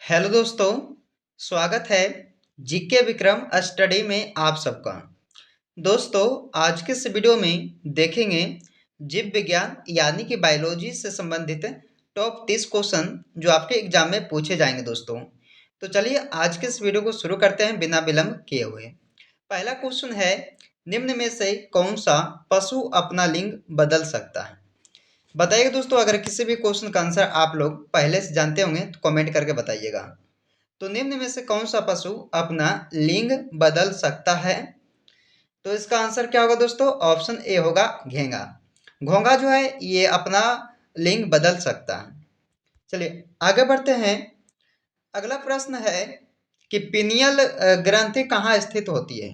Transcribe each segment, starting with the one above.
Hello दोस्तों, स्वागत है जीके विक्रम स्टडी में आप सबका। दोस्तों, आज के इस वीडियो में देखेंगे जीव विज्ञान यानी कि बायोलॉजी से संबंधित टॉप 30 क्वेश्चन जो आपके एग्जाम में पूछे जाएंगे दोस्तों। तो चलिए आज के इस वीडियो को शुरू करते हैं बिना विलंब किए हुए। पहला क्वेश्चन है, निम्न में से कौन सा पशु अपना लिंग बदल सकता है? बताइए दोस्तों, अगर किसी भी क्वेश्चन का आंसर आप लोग पहले से जानते होंगे तो कमेंट करके बताइएगा। तो निम्न में से कौन सा पशु अपना लिंग बदल सकता है? तो इसका आंसर क्या होगा दोस्तों? ऑप्शन ए होगा घेंगा। घोंगा जो है ये अपना लिंग बदल सकता है। चलिए आगे बढ़ते हैं। अगला प्रश्न है कि पीनियल ग्रंथि कहाँ स्थित होती है?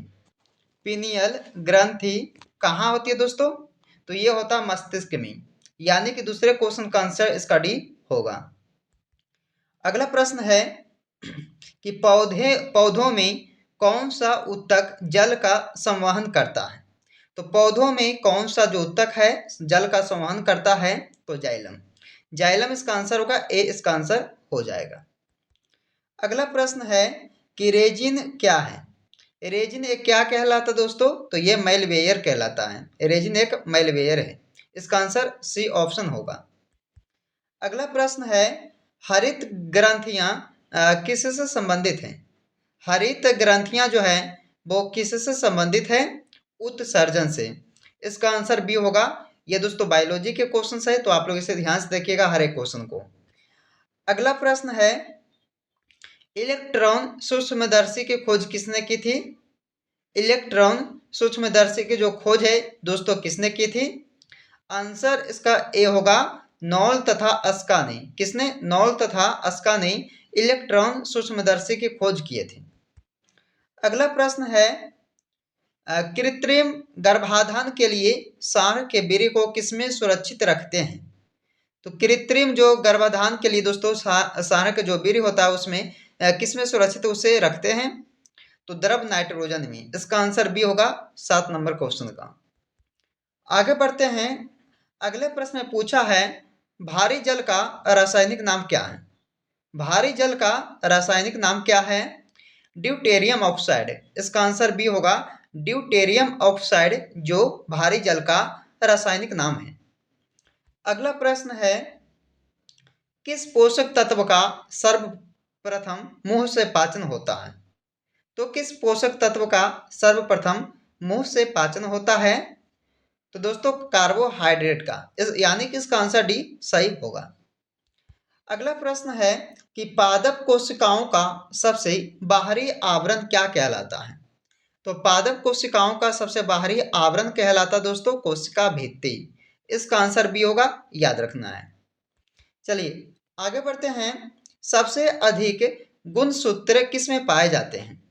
पीनियल ग्रंथि कहाँ होती है दोस्तों? तो ये होता है मस्तिष्क में, यानी कि दूसरे क्वेश्चन का आंसर इसका डी होगा। अगला प्रश्न है कि पौधों में कौन सा ऊतक जल का संवहन करता है? तो पौधों में कौन सा जो ऊतक है जल का संवहन करता है? तो जाइलम। जाइलम इसका आंसर होगा, ए इसका आंसर हो जाएगा। अगला प्रश्न है कि रेजिन क्या है? रेजिन एक क्या कहलाता है दोस्तों? तो ये मैलवेयर कहलाता है। रेजिन एक मैलवेयर है। इसका आंसर सी ऑप्शन होगा। अगला प्रश्न है, हरित ग्रंथियां किससे संबंधित हैं? हरित ग्रंथियां जो है वो किससे संबंधित है? उत्सर्जन से। इसका आंसर बी होगा। ये दोस्तों बायोलॉजी के क्वेश्चन है तो आप लोग इसे ध्यान से देखिएगा हर एक क्वेश्चन को। अगला प्रश्न है, इलेक्ट्रॉन सूक्ष्मदर्शी की खोज किसने की थी? इलेक्ट्रॉन सूक्ष्मदर्शी की जो खोज है दोस्तों किसने की थी? आंसर इसका ए होगा, नॉल तथा अस्का ने। किसने? नॉल तथा अस्का ने इलेक्ट्रॉन सूक्ष्मदर्शी की खोज किए थे। अगला प्रश्न है, कृत्रिम गर्भाधान के लिए सांड के वीर्य को किसमें सुरक्षित रखते हैं? तो कृत्रिम जो गर्भाधान के लिए दोस्तों सांड का जो वीर्य होता है उसमें किसमें सुरक्षित उसे रखते हैं? तो द्रव नाइट्रोजन में। इसका आंसर बी होगा 7 नंबर क्वेश्चन का। आगे बढ़ते हैं। अगले प्रश्न में पूछा है, भारी जल का रासायनिक नाम क्या है? भारी जल का रासायनिक नाम क्या है? Deuterium oxide. इसका आंसर बी होगा, ड्यूटेरियम ऑक्साइड जो भारी जल का रासायनिक नाम है। अगला प्रश्न है, किस पोषक तत्व का सर्वप्रथम मुंह से पाचन होता है? तो किस पोषक तत्व का सर्वप्रथम मुंह से पाचन होता है? तो दोस्तों कार्बोहाइड्रेट का। यानी कि इसका आंसर डी सही होगा। अगला प्रश्न है कि पादप कोशिकाओं का सबसे बाहरी आवरण क्या कहलाता है? तो पादप कोशिकाओं का सबसे बाहरी आवरण कहलाता दोस्तों कोशिका भित्ति। इसका आंसर बी होगा, याद रखना है। चलिए आगे बढ़ते हैं। सबसे अधिक गुणसूत्र किसमें पाए जाते हैं?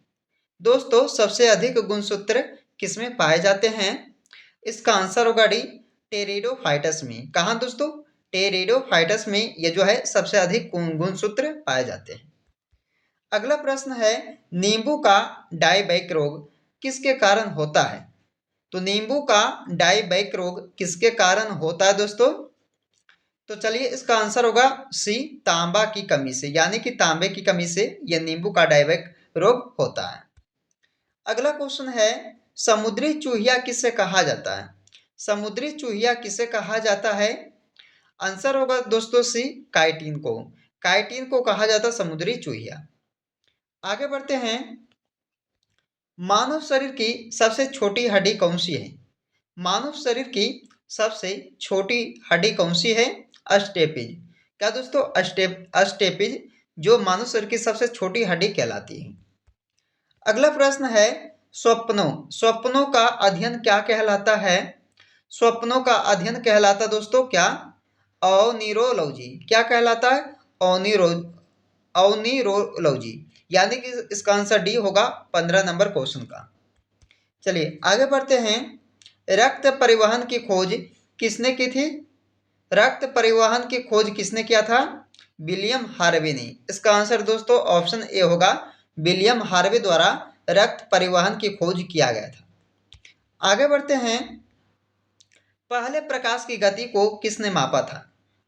दोस्तों सबसे अधिक गुणसूत्र किसमें पाए जाते हैं? इसका आंसर होगा डी, टेरिडोफाइटस में। कहाँ दोस्तों? टेरिडोफाइटस में ये जो है सबसे अधिक गुणसूत्र पाए जाते हैं। अगला प्रश्न है, नींबू का डायबैक रोग किसके कारण होता है? तो नींबू का डायबैक रोग किसके कारण होता है दोस्तों? तो चलिए इसका आंसर होगा सी, तांबा की कमी से। यानी कि तांबे की कमी से यह नींबू का डायबैक रोग होता है। अगला क्वेश्चन है, समुद्री चूहिया किसे कहा जाता है? समुद्री चूहिया किसे कहा जाता है? आंसर होगा दोस्तों सी, काइटिन को। काइटिन को कहा जाता है समुद्री चूहिया। आगे बढ़ते हैं। मानव शरीर की सबसे छोटी हड्डी कौन सी है? मानव शरीर की सबसे छोटी हड्डी कौन सी है? अस्टेपिज। क्या दोस्तों? अस्टेपिज जो मानव शरीर की सबसे छोटी हड्डी कहलाती है। अगला प्रश्न है, स्वप्नों का अध्ययन क्या कहलाता है? स्वप्नों का अध्ययन कहलाता दोस्तों क्या? ऑनिरोलॉजी। क्या कहलाता है? ऑनिरोलॉजी। यानी कि इसका आंसर डी होगा 15 नंबर क्वेश्चन का। चलिए आगे बढ़ते हैं। रक्त परिवहन की खोज किसने की थी? रक्त परिवहन की खोज किसने किया था? विलियम हार्वे ने। इसका आंसर दोस्तों ऑप्शन ए होगा, विलियम हार्वे द्वारा रक्त परिवहन की खोज किया गया था। आगे बढ़ते हैं। पहले प्रकाश की गति को किसने मापा था?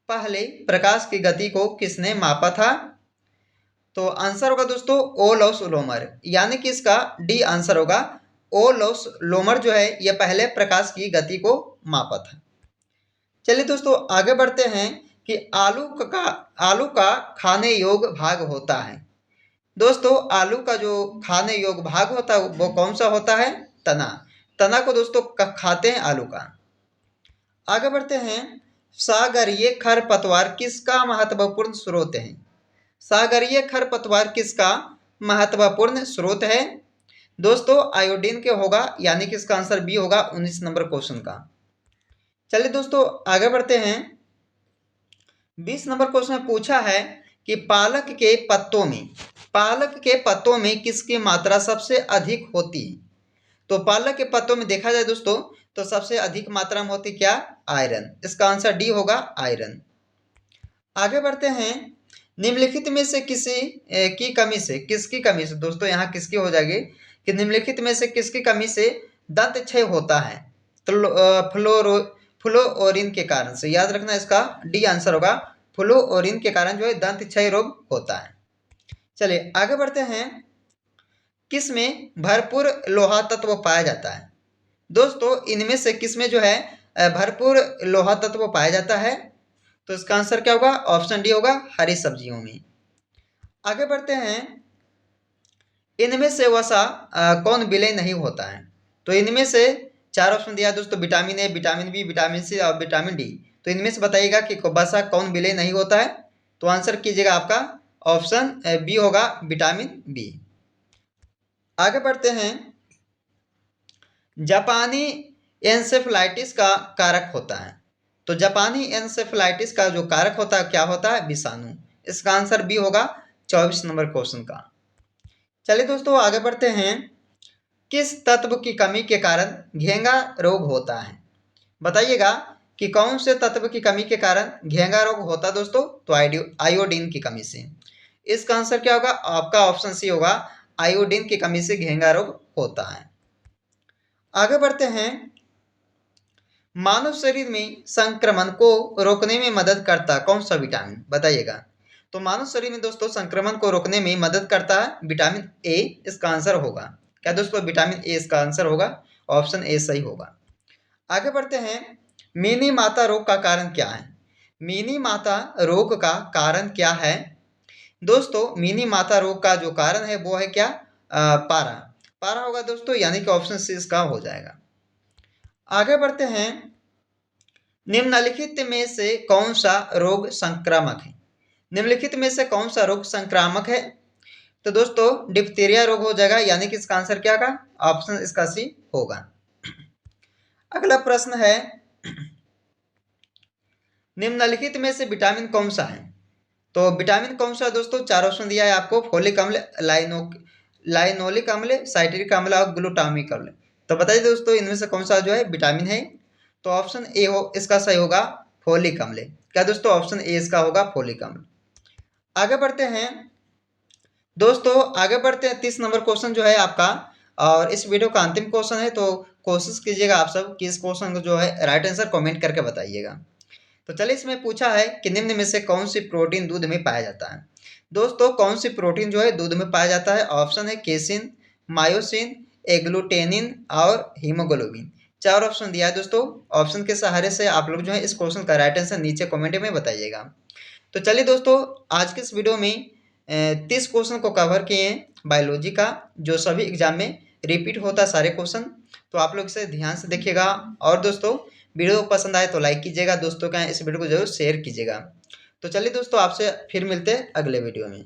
पहले प्रकाश की गति को किसने मापा था? तो आंसर होगा दोस्तों ओलस लोमर, यानी कि इसका डी आंसर होगा। ओलस लोमर जो है यह पहले प्रकाश की गति को मापा था। चलिए दोस्तों आगे बढ़ते हैं कि आलू का खाने योग्य भाग होता है। दोस्तों आलू का जो खाने योग्य भाग होता है वो कौन सा होता है? तना। तना को दोस्तों खाते हैं आलू का। आगे बढ़ते हैं, सागरीय खरपतवार किसका महत्वपूर्ण स्रोत है? सागरीय खरपतवार किसका महत्वपूर्ण स्रोत है? दोस्तों आयोडीन के होगा, यानी कि इसका आंसर बी होगा 19 नंबर क्वेश्चन का। चलिए दोस्तों आगे बढ़ते हैं, 20 नंबर क्वेश्चन में पूछा है कि पालक के पत्तों में किसकी मात्रा सबसे अधिक होती है? तो पालक के पत्तों में देखा जाए दोस्तों तो सबसे अधिक मात्रा में होती क्या? आयरन। इसका आंसर डी होगा आयरन। आगे बढ़ते हैं, निम्नलिखित में से किसकी कमी से दोस्तों यहाँ किसकी हो जाएगी कि निम्नलिखित में से किसकी कमी से दंत क्षय होता है? फ्लोओरिन के कारण से। याद रखना इसका डी आंसर होगा, फ्लोओरिन के कारण जो है दंत क्षय रोग होता है। चलिए आगे बढ़ते हैं, किसमें भरपूर लोहा तत्व पाया जाता है? दोस्तों इनमें से किसमें जो है भरपूर लोहा तत्व पाया जाता है? तो इसका आंसर क्या होगा? ऑप्शन डी होगा, हरी सब्जियों में। आगे बढ़ते हैं, इनमें से वसा कौन विलय नहीं होता है? तो इनमें से 4 ऑप्शन दिया दोस्तों, vitamin A, vitamin B, vitamin C और विटामिन डी। तो इनमें से बताइएगा कि वसा कौन विलय नहीं होता है? तो आंसर कीजिएगा आपका ऑप्शन बी होगा, विटामिन बी। आगे बढ़ते हैं, जापानी एन्सेफलाइटिस का कारक होता है। तो जापानी एन्सेफलाइटिस का जो कारक होता है क्या होता है? विषाणु। इसका आंसर बी होगा 24 नंबर क्वेश्चन का। चलिए दोस्तों आगे बढ़ते हैं, किस तत्व की कमी के कारण घेंगा रोग होता है? बताइएगा कि कौन से तत्व की कमी के कारण घेंगा रोग होता है दोस्तों? तो आयोडीन की कमी से। इसका आंसर क्या होगा? आपका ऑप्शन सी होगा, आयोडीन की कमी से घेंगा रोग होता है। आगे बढ़ते हैं, मानव शरीर में संक्रमण को रोकने में मदद करता कौन सा विटामिन? बताइएगा। तो मानव शरीर में दोस्तों संक्रमण को रोकने में मदद करता है विटामिन ए। इसका आंसर होगा क्या दोस्तों? विटामिन ए इसका आंसर होगा, ऑप्शन ए सही होगा। आगे बढ़ते हैं, मिनी माता रोग का कारण क्या है? मिनी माता रोग का कारण क्या है? दोस्तों मिनी माता रोग का जो कारण है वो है क्या? पारा होगा दोस्तों, यानी कि ऑप्शन सी इसका हो जाएगा। आगे बढ़ते हैं, निम्नलिखित में से कौन सा रोग संक्रामक है? निम्नलिखित में से कौन सा रोग संक्रामक है? तो दोस्तों डिप्थीरिया रोग हो जाएगा, यानी कि इसका आंसर क्या होगा? ऑप्शन इसका सी होगा। अगला प्रश्न है, निम्नलिखित में से विटामिन कौन सा है? तो विटामिन कौन सा दोस्तों? 4 ऑप्शन दिया है आपको, फोलिक अम्ल, लाइनोलिक अम्ल, साइट्रिक अम्ल और ग्लूटामिक अम्ल। तो बताइए दोस्तों इनमें से कौन सा जो है विटामिन है? तो ऑप्शन ए हो इसका सही होगा, फोलिक अम्ल। क्या दोस्तों? ऑप्शन ए इसका होगा, फोलिक अम्ल। आगे बढ़ते हैं दोस्तों, आगे बढ़ते हैं 30 नंबर क्वेश्चन जो है आपका, और इस वीडियो का अंतिम क्वेश्चन है। तो कोशिश कीजिएगा आप सब कि इस क्वेश्चन को जो है राइट आंसर कमेंट करके बताइएगा। तो चलिए इसमें पूछा है कि निम्न में से कौन सी प्रोटीन दूध में पाया जाता है? दोस्तों कौन सी प्रोटीन जो है दूध में पाया जाता है? ऑप्शन है केसिन, मायोसिन, एग्लूटेनिन और हीमोग्लोबिन। 4 ऑप्शन दिया है दोस्तों, ऑप्शन के सहारे से आप लोग जो है इस क्वेश्चन का राइट आंसर नीचे कमेंट में बताइएगा। तो चलिए दोस्तों आज के इस वीडियो में 30 क्वेश्चन को कवर किए हैं बायोलॉजी का, जो सभी एग्जाम में रिपीट होता है सारे क्वेश्चन। तो आप लोग इसे ध्यान से देखिएगा, और दोस्तों वीडियो पसंद आए तो लाइक कीजिएगा, दोस्तों का इस वीडियो को जरूर शेयर कीजिएगा। तो चलिए दोस्तों आपसे फिर मिलते हैं अगले वीडियो में।